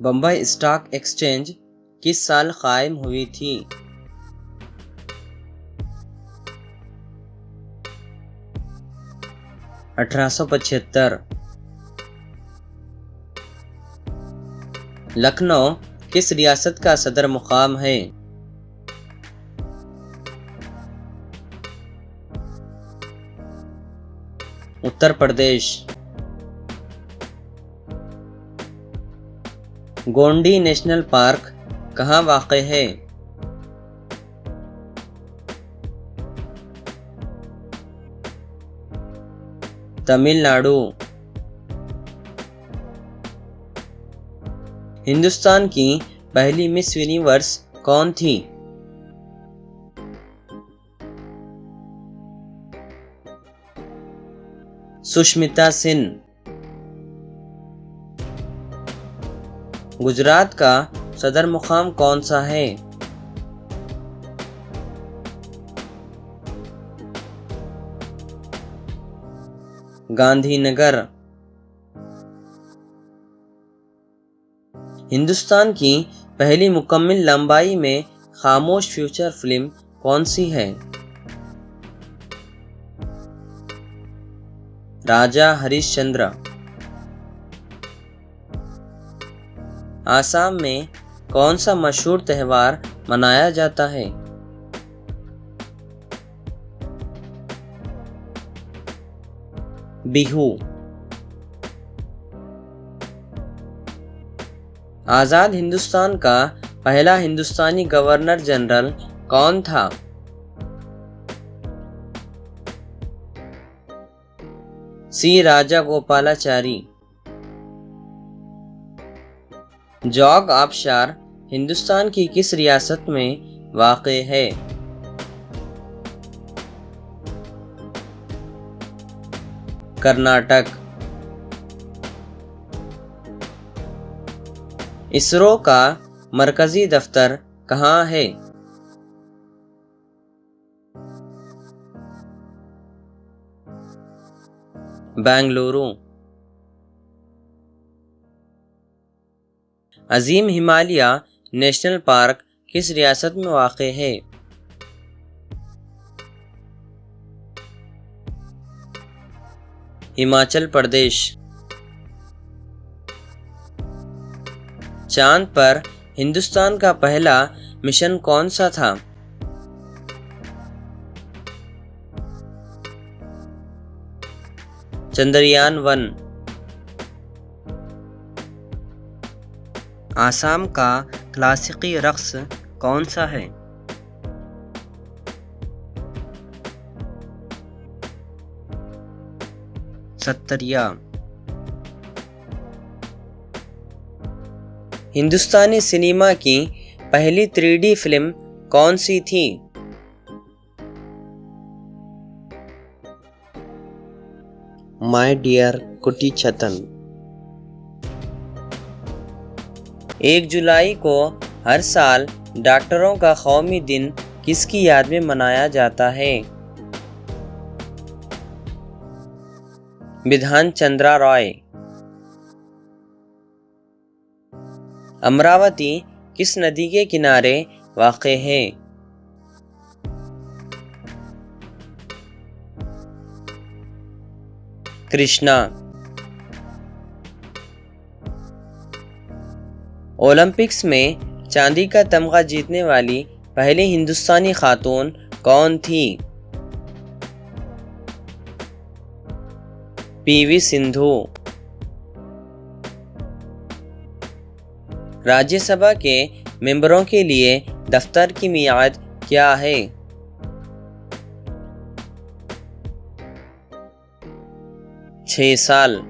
Bombay stock exchange किस साल कायम हुई थी? (1875) लखनऊ किस रियासत का सदर मुकाम है? उत्तर प्रदेश। गोंडी नेशनल पार्क कहाँ वाक़ है? तमिलनाडु। हिंदुस्तान की पहली मिस यूनिवर्स कौन थी? सुष्मिता सेन। गुजरात का सदर मुकाम कौन सा है? गांधीनगर। हिंदुस्तान की पहली मुकम्मल लंबाई में खामोश फीचर फिल्म कौन सी है? राजा हरिश्चंद्र। आसाम में कौन सा मशहूर त्यौहार मनाया जाता है? बिहू। आज़ाद हिंदुस्तान का पहला हिंदुस्तानी गवर्नर जनरल कौन था? सी राजागोपालाचारी। जोग आबशार हिंदुस्तान की किस रियासत में वाक़ है? कर्नाटक। इसरो का मरकजी दफ्तर कहाँ है? बेंगलुरु। अजीम हिमालय नेशनल पार्क किस रियासत में वाक़ है? हिमाचल प्रदेश। चांद पर हिंदुस्तान का पहला मिशन कौन सा था? चंद्रयान-1। आसाम का क्लासिकी रक़्स कौन सा है? सत्तरिया। हिंदुस्तानी सिनेमा की पहली 3D फिल्म कौन सी थी? माय डियर कुटी छतन। 1 जुलाई को हर साल डॉक्टरों का कौमी दिन किसकी याद में मनाया जाता है? बिधान चंद्रा रॉय। अमरावती किस नदी के किनारे वाक़ है? कृष्णा। ओलंपिक्स में चांदी का तमगा जीतने वाली पहली हिंदुस्तानी खातून कौन थी? पीवी सिंधु। राज्यसभा के मेंबरों के लिए दफ्तर की मियाद क्या है? 6 साल।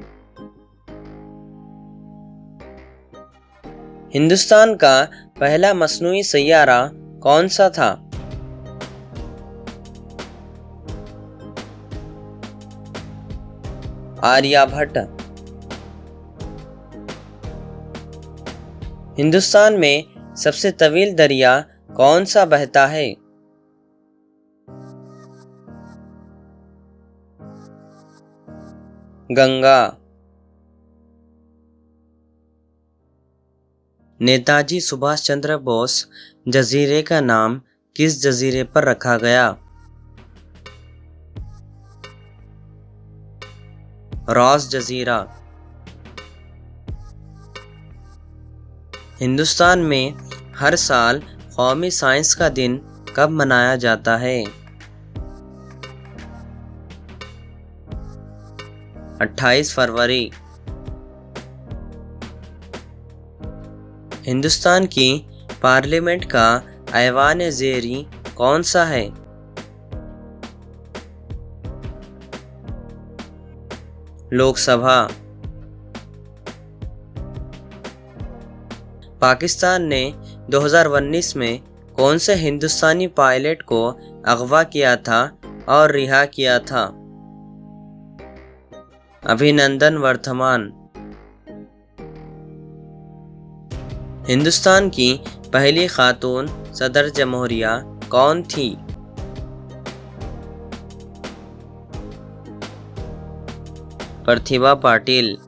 हिंदुस्तान का पहला मसनूई सैयारा कौन सा था? आर्यभट्ट। हिंदुस्तान में सबसे तवील दरिया कौन सा बहता है? गंगा। नेताजी सुभाष चंद्र बोस जजीरे का नाम किस जजीरे पर रखा गया? रॉस जजीरा। हिंदुस्तान में हर साल कौमी साइंस का दिन कब मनाया जाता है? 28 फरवरी। हिंदुस्तान की पार्लियामेंट का ऐवान ज़ेरी कौन सा है? लोकसभा। पाकिस्तान ने 2019 में कौन से हिंदुस्तानी पायलट को अगवा किया था और रिहा किया था? अभिनंदन वर्धमान। हिंदुस्तान की पहली खातून सदर जमहूरिया कौन थी? प्रतिभा पाटिल।